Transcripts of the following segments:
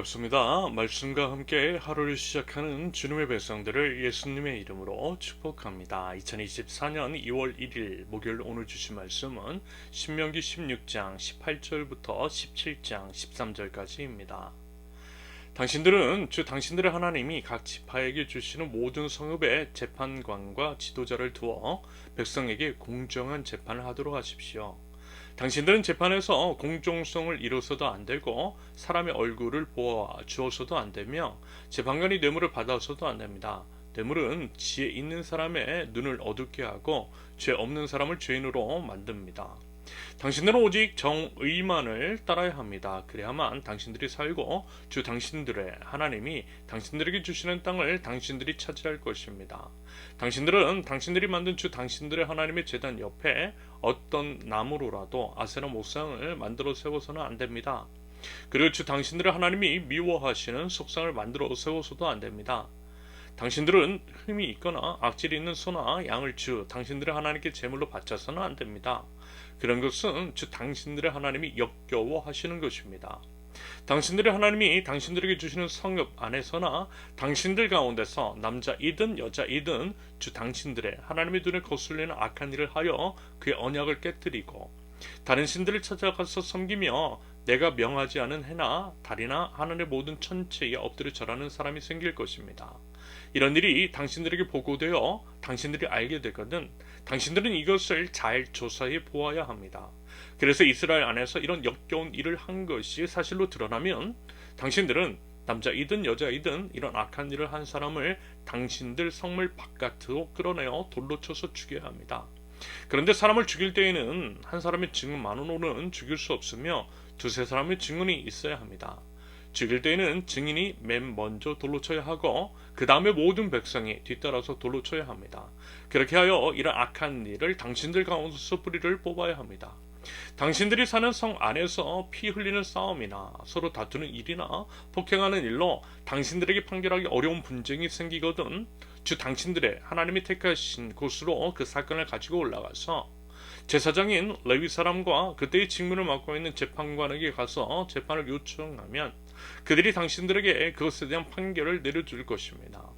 반갑습니다. 말씀과 함께 하루를 시작하는 주님의 백성들을 예수님의 이름으로 축복합니다. 2024년 2월 1일 목요일 오늘 주신 말씀은 신명기 16장 18절부터 17장 13절까지입니다. 당신들은 주 당신들의 하나님이 각 지파에게 주시는 모든 성읍에 재판관과 지도자를 두어 백성에게 공정한 재판을 하도록 하십시오. 당신들은 재판에서 공정성을 이뤄서도 안 되고 사람의 얼굴을 보아 주어서도 안 되며 재판관이 뇌물을 받아서도 안 됩니다. 뇌물은 지혜 있는 사람의 눈을 어둡게 하고 죄 없는 사람을 죄인으로 만듭니다. 당신들은 오직 정의만을 따라야 합니다. 그래야만 당신들이 살고 주 당신들의 하나님이 당신들에게 주시는 땅을 당신들이 차지할 것입니다. 당신들은 당신들이 만든 주 당신들의 하나님의 제단 옆에 어떤 나무로라도 아세라 목상을 만들어 세워서는 안 됩니다. 그리고 주 당신들의 하나님이 미워하시는 속상을 만들어 세워서도 안 됩니다. 당신들은 흠이 있거나 악질이 있는 소나 양을 주 당신들의 하나님께 제물로 바쳐서는 안 됩니다. 그런 것은 주 당신들의 하나님이 역겨워하시는 것입니다. 당신들의 하나님이 당신들에게 주시는 성읍 안에서나 당신들 가운데서 남자이든 여자이든 주 당신들의 하나님의 눈에 거슬리는 악한 일을 하여 그의 언약을 깨뜨리고 다른 신들을 찾아가서 섬기며 내가 명하지 않은 해나 달이나 하늘의 모든 천체에 엎드려 절하는 사람이 생길 것입니다. 이런 일이 당신들에게 보고되어 당신들이 알게 되거든 당신들은 이것을 잘 조사해 보아야 합니다. 그래서 이스라엘 안에서 이런 역겨운 일을 한 것이 사실로 드러나면 당신들은 남자이든 여자이든 이런 악한 일을 한 사람을 당신들 성물 바깥으로 끌어내어 돌로 쳐서 죽여야 합니다. 그런데 사람을 죽일 때에는 한 사람의 증언만으로는 죽일 수 없으며 두세 사람의 증언이 있어야 합니다. 죽일 때에는 증인이 맨 먼저 돌로 쳐야 하고 그 다음에 모든 백성이 뒤따라서 돌로 쳐야 합니다. 그렇게 하여 이런 악한 일을 당신들 가운데서 뿌리를 뽑아야 합니다. 당신들이 사는 성 안에서 피 흘리는 싸움이나 서로 다투는 일이나 폭행하는 일로 당신들에게 판결하기 어려운 분쟁이 생기거든 주 당신들의 하나님이 택하신 곳으로 그 사건을 가지고 올라가서 제사장인 레위 사람과 그때의 직무를 맡고 있는 재판관에게 가서 재판을 요청하면 그들이 당신들에게 그것에 대한 판결을 내려줄 것입니다.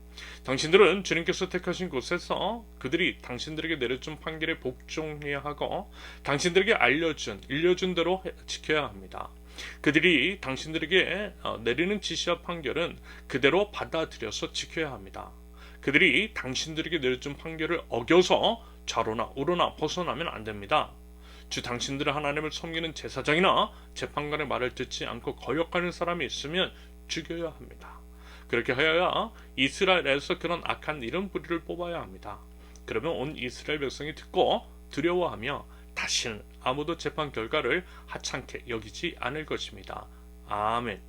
당신들은 주님께서 택하신 곳에서 그들이 당신들에게 내려준 판결에 복종해야 하고 당신들에게 일려준 대로 지켜야 합니다. 그들이 당신들에게 내리는 지시와 판결은 그대로 받아들여서 지켜야 합니다. 그들이 당신들에게 내려준 판결을 어겨서 좌로나 우로나 벗어나면 안 됩니다. 주 당신들의 하나님을 섬기는 제사장이나 재판관의 말을 듣지 않고 거역하는 사람이 있으면 죽여야 합니다. 그렇게 하여야 이스라엘에서 그런 악한 이런 뿌리를 뽑아야 합니다. 그러면 온 이스라엘 백성이 듣고 두려워하며 다시는 아무도 재판 결과를 하찮게 여기지 않을 것입니다. 아멘.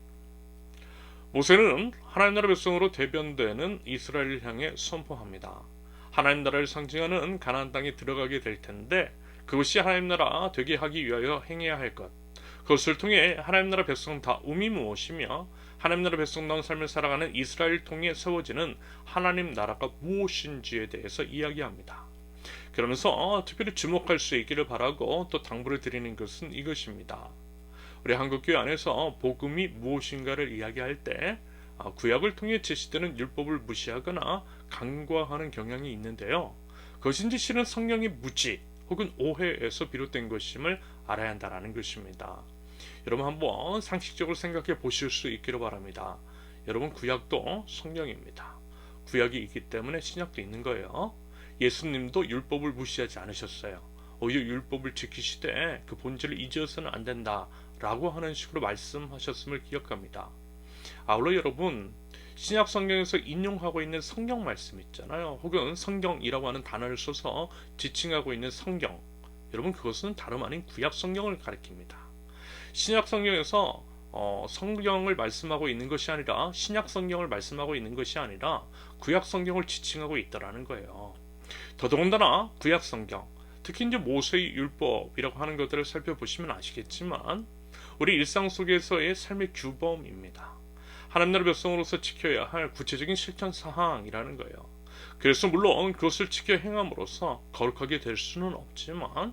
모세는 하나님 나라 백성으로 대변되는 이스라엘을 향해 선포합니다. 하나님 나라를 상징하는 가나안 땅에 들어가게 될 텐데 그것이 하나님 나라 되게 하기 위하여 행해야 할 것, 그것을 통해 하나님 나라 백성다움이 무엇이며 하나님 나라 백성다운 삶을 살아가는 이스라엘을 통해 세워지는 하나님 나라가 무엇인지에 대해서 이야기합니다. 그러면서 특별히 주목할 수 있기를 바라고 또 당부를 드리는 것은 이것입니다. 우리 한국교회 안에서 복음이 무엇인가를 이야기할 때 구약을 통해 제시되는 율법을 무시하거나 간과하는 경향이 있는데요. 그것인지 실은 성령의 무지 혹은 오해에서 비롯된 것임을 알아야 한다는 것입니다. 여러분 한번 상식적으로 생각해 보실 수 있기를 바랍니다. 여러분 구약도 성령입니다. 구약이 있기 때문에 신약도 있는 거예요. 예수님도 율법을 무시하지 않으셨어요. 오히려 율법을 지키시되 그 본질을 잊어서는 안 된다 라고 하는 식으로 말씀하셨음을 기억합니다. 아울러 여러분 신약 성경에서 인용하고 있는 성경 말씀 있잖아요. 혹은 성경이라고 하는 단어를 써서 지칭하고 있는 성경, 여러분 그것은 다름 아닌 구약 성경을 가리킵니다. 신약 성경에서 성경을 말씀하고 있는 것이 아니라 신약 성경을 말씀하고 있는 것이 아니라 구약 성경을 지칭하고 있다라는 거예요. 더더군다나 구약 성경, 특히 이제 모세의 율법이라고 하는 것들을 살펴보시면 아시겠지만 우리 일상 속에서의 삶의 규범입니다. 하나님 나라 백성으로서 지켜야 할 구체적인 실천 사항이라는 거예요. 그래서 물론 그것을 지켜 행함으로써 거룩하게 될 수는 없지만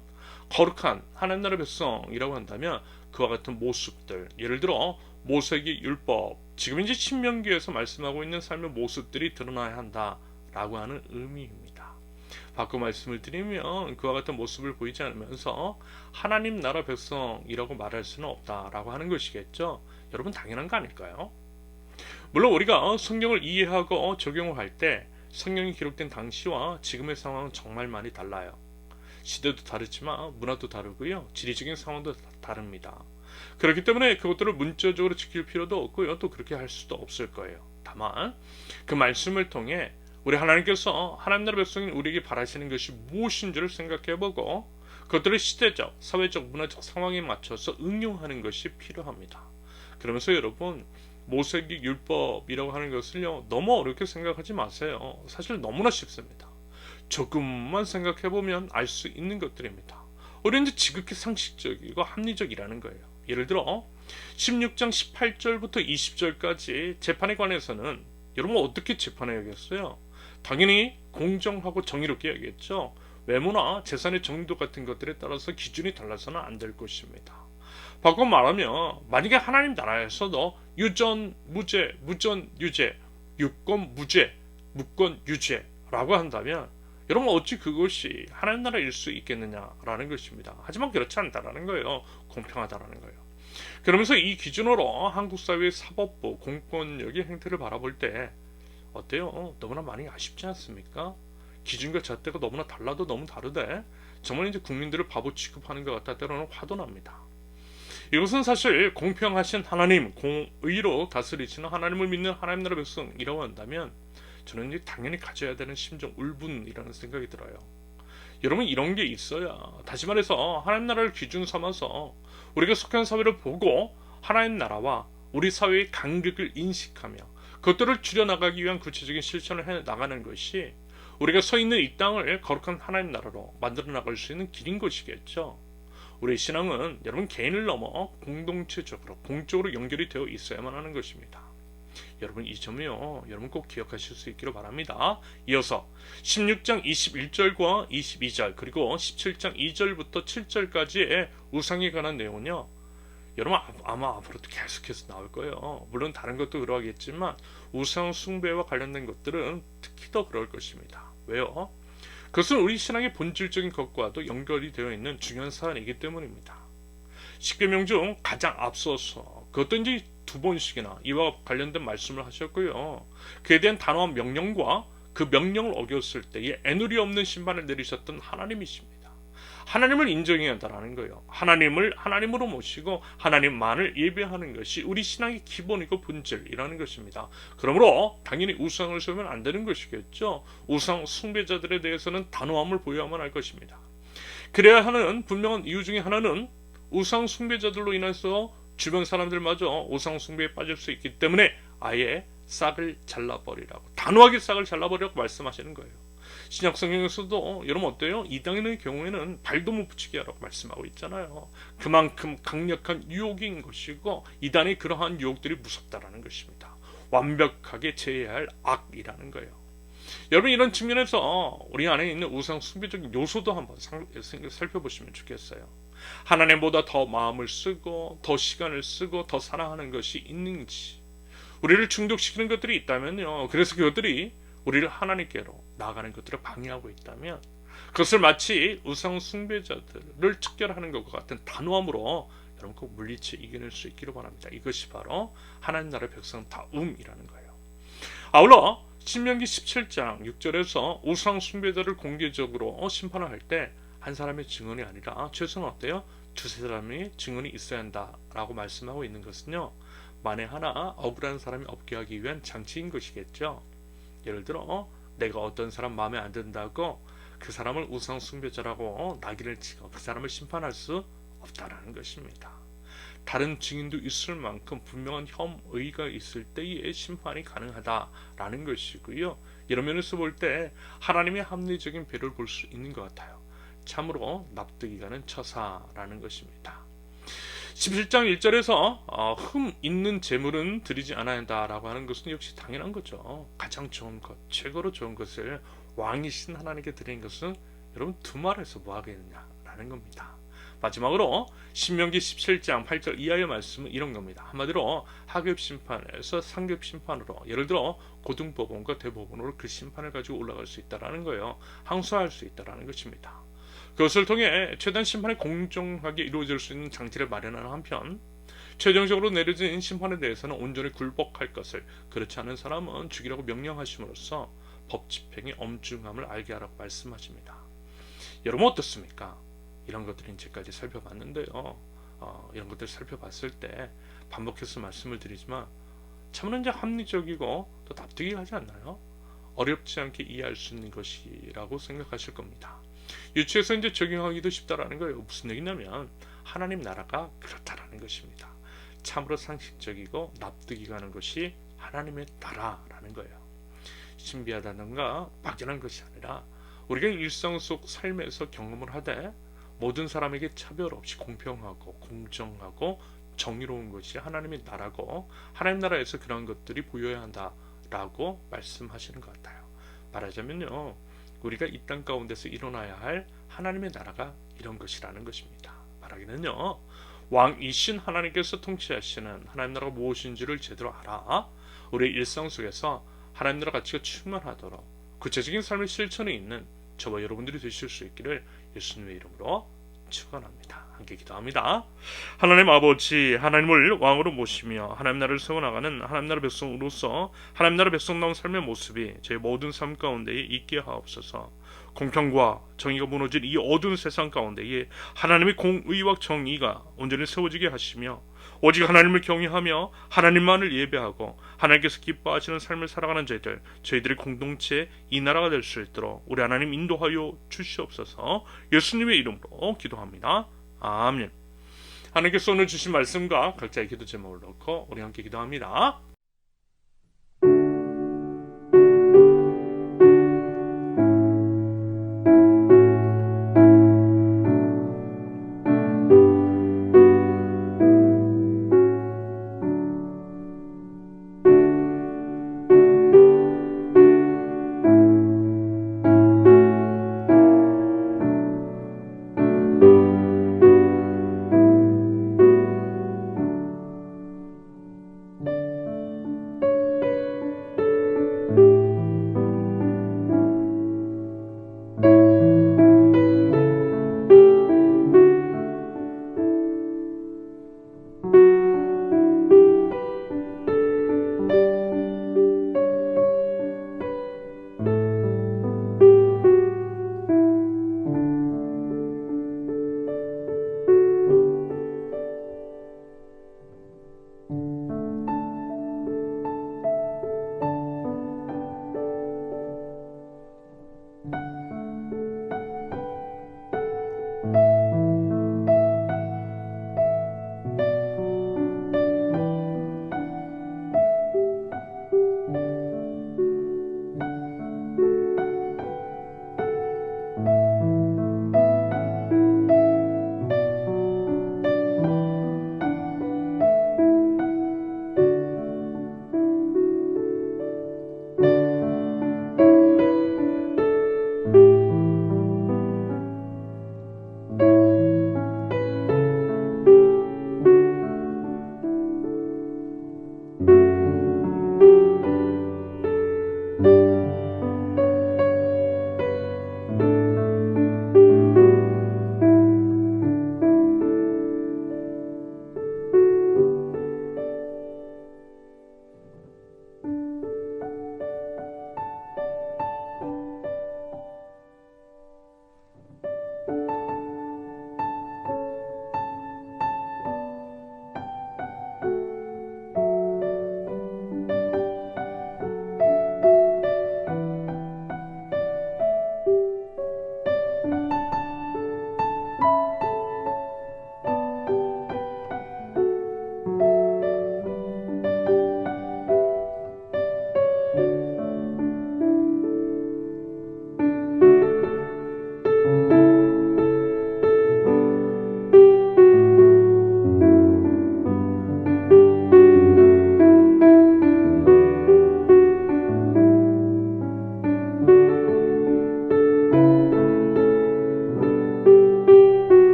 거룩한 하나님 나라 백성이라고 한다면 그와 같은 모습들, 예를 들어 모세기 율법, 지금 이제 신명기에서 말씀하고 있는 삶의 모습들이 드러나야 한다라고 하는 의미입니다. 바꿔 말씀을 드리면 그와 같은 모습을 보이지 않으면서 하나님 나라 백성이라고 말할 수는 없다라고 하는 것이겠죠. 여러분 당연한 거 아닐까요? 물론 우리가 성경을 이해하고 적용을 할 때 성경이 기록된 당시와 지금의 상황은 정말 많이 달라요. 시대도 다르지만 문화도 다르고요. 지리적인 상황도 다릅니다. 그렇기 때문에 그것들을 문자적으로 지킬 필요도 없고요. 또 그렇게 할 수도 없을 거예요. 다만 그 말씀을 통해 우리 하나님께서 하나님 나라 백성인 우리에게 바라시는 것이 무엇인지를 생각해보고 그것들을 시대적, 사회적, 문화적 상황에 맞춰서 응용하는 것이 필요합니다. 그러면서 여러분 모세기 율법이라고 하는 것을요 너무 어렵게 생각하지 마세요. 사실 너무나 쉽습니다. 조금만 생각해보면 알 수 있는 것들입니다. 우리는 이제 지극히 상식적이고 합리적이라는 거예요. 예를 들어 16장 18절부터 20절까지 재판에 관해서는 여러분 어떻게 재판해야겠어요? 당연히 공정하고 정의롭게 해야겠죠. 외모나 재산의 정도 같은 것들에 따라서 기준이 달라서는 안 될 것입니다. 바꿔 말하면 만약에 하나님 나라에서도 유전 무죄, 무전 유죄, 유권 무죄, 무권 유죄라고 한다면 여러분 어찌 그것이 하나님 나라일 수 있겠느냐라는 것입니다. 하지만 그렇지 않다라는 거예요. 공평하다라는 거예요. 그러면서 이 기준으로 한국 사회의 사법부, 공권력의 행태를 바라볼 때 어때요? 너무나 많이 아쉽지 않습니까? 기준과 잣대가 너무나 달라도 너무 다르대. 정말 이제 국민들을 바보 취급하는 것 같아 때로는 화도 납니다. 이것은 사실 공평하신 하나님, 공의로 다스리시는 하나님을 믿는 하나님 나라 백성이라고 한다면 저는 이제 당연히 가져야 되는 심정 울분이라는 생각이 들어요. 여러분 이런 게 있어야 다시 말해서 하나님 나라를 기준 삼아서 우리가 속한 사회를 보고 하나님 나라와 우리 사회의 간극을 인식하며 그것들을 줄여나가기 위한 구체적인 실천을 해나가는 것이 우리가 서 있는 이 땅을 거룩한 하나님 나라로 만들어 나갈 수 있는 길인 것이겠죠. 우리의 신앙은 여러분 개인을 넘어 공동체적으로 공적으로 연결이 되어 있어야만 하는 것입니다. 여러분 이 점이요 여러분 꼭 기억하실 수 있기를 바랍니다. 이어서 16장 21절과 22절 그리고 17장 2절부터 7절까지의 우상에 관한 내용은요 여러분 아마 앞으로도 계속해서 나올 거예요. 물론 다른 것도 그러하겠지만 우상 숭배와 관련된 것들은 특히 더 그럴 것입니다. 왜요? 그것은 우리 신앙의 본질적인 것과도 연결이 되어 있는 중요한 사안이기 때문입니다. 십계명 중 가장 앞서서 그것도 이제 2번씩이나 이와 관련된 말씀을 하셨고요. 그에 대한 단호한 명령과 그 명령을 어겼을 때에 애누리 없는 심판을 내리셨던 하나님이십니다. 하나님을 인정해야 한다는 거예요. 하나님을 하나님으로 모시고 하나님만을 예배하는 것이 우리 신앙의 기본이고 본질이라는 것입니다. 그러므로 당연히 우상을 세우면 안 되는 것이겠죠. 우상 숭배자들에 대해서는 단호함을 보여야만 할 것입니다. 그래야 하는 분명한 이유 중에 하나는 우상 숭배자들로 인해서 주변 사람들마저 우상 숭배에 빠질 수 있기 때문에 아예 싹을 잘라버리라고 단호하게 싹을 잘라버리라고 말씀하시는 거예요. 신약 성경에서도 여러분 어때요? 이방인의 경우에는 발도 못 붙이게 하라고 말씀하고 있잖아요. 그만큼 강력한 유혹인 것이고 이단의 그러한 유혹들이 무섭다라는 것입니다. 완벽하게 제해야 할 악이라는 거예요. 여러분 이런 측면에서 우리 안에 있는 우상 숭배적인 요소도 한번 살펴보시면 좋겠어요. 하나님보다 더 마음을 쓰고 더 시간을 쓰고 더 사랑하는 것이 있는지 우리를 중독시키는 것들이 있다면요. 그래서 그것들이 우리를 하나님께로 나아가는 것들을 방해하고 있다면 그것을 마치 우상 숭배자들을 척결하는 것과 같은 단호함으로 여러분 꼭 물리쳐 이겨낼 수 있기를 바랍니다. 이것이 바로 하나님 나라의 백성다움이라는 거예요. 아울러 신명기 17장 6절에서 우상 숭배자를 공개적으로 심판을 할 때 한 사람의 증언이 아니라 최소한 어때요? 두세 사람의 증언이 있어야 한다라고 말씀하고 있는 것은요. 만에 하나 억울한 사람이 없게 하기 위한 장치인 것이겠죠. 예를 들어 내가 어떤 사람 마음에 안 든다고 그 사람을 우상 숭배자라고 낙인을 치고 그 사람을 심판할 수 없다라는 것입니다. 다른 증인도 있을 만큼 분명한 혐의가 있을 때에 심판이 가능하다라는 것이고요. 이런 면에서 볼 때 하나님의 합리적인 배려를 볼 수 있는 것 같아요. 참으로 납득이 가는 처사라는 것입니다. 17장 1절에서 흠 있는 재물은 드리지 않아야 한다라고 하는 것은 역시 당연한 거죠. 가장 좋은 것, 최고로 좋은 것을 왕이신 하나님께 드리는 것은 여러분 두말해서 뭐 하겠느냐라는 겁니다. 마지막으로 신명기 17장 8절 이하의 말씀은 이런 겁니다. 한마디로 하급 심판에서 상급 심판으로, 예를 들어 고등법원과 대법원으로 그 심판을 가지고 올라갈 수 있다라는 거예요. 항소할 수 있다라는 것입니다. 그것을 통해 최대한 심판이 공정하게 이루어질 수 있는 장치를 마련하는 한편, 최종적으로 내려진 심판에 대해서는 온전히 굴복할 것을, 그렇지 않은 사람은 죽이라고 명령하심으로써 법 집행의 엄중함을 알게 하라고 말씀하십니다. 여러분 어떻습니까? 이런 것들을 이제까지 살펴봤는데요. 이런 것들을 살펴봤을 때 반복해서 말씀을 드리지만 참으로 이제 합리적이고 또 납득이 가지 않나요? 어렵지 않게 이해할 수 있는 것이라고 생각하실 겁니다. 유치해서 이제 적용하기도 쉽다라는 거예요. 무슨 얘기냐면 하나님 나라가 그렇다라는 것입니다. 참으로 상식적이고 납득이 가는 것이 하나님의 나라라는 거예요. 신비하다든가 막연한 것이 아니라 우리가 일상 속 삶에서 경험을 하되 모든 사람에게 차별 없이 공평하고 공정하고 정의로운 것이 하나님의 나라고, 하나님 나라에서 그런 것들이 보여야 한다라고 말씀하시는 것 같아요. 말하자면요, 우리가 이 땅 가운데서 일어나야 할 하나님의 나라가 이런 것이라는 것입니다. 말하기는요, 왕이신 하나님께서 통치하시는 하나님 나라가 무엇인지를 제대로 알아 우리의 일상 속에서 하나님 나라 가치가 충만하도록 구체적인 삶의 실천에 있는 저와 여러분들이 되실 수 있기를 예수님의 이름으로 축원합니다. 함께 기도합니다. 하나님 아버지, 하나님을 왕으로 모시며 하나님 나라를 세워나가는 하나님 나라 백성으로서 하나님 나라 백성다운 삶의 모습이 제 모든 삶 가운데에 있게 하옵소서. 공평과 정의가 무너진 이 어두운 세상 가운데에 하나님의 공의와 정의가 온전히 세워지게 하시며 오직 하나님을 경외하며 하나님만을 예배하고 하나님께서 기뻐하시는 삶을 살아가는 저희들의 공동체 이 나라가 될 수 있도록 우리 하나님 인도하여 주시옵소서. 예수님의 이름으로 기도합니다. 아멘. 하나님께서 오늘 주신 말씀과 각자의 기도 제목을 넣고 우리 함께 기도합니다.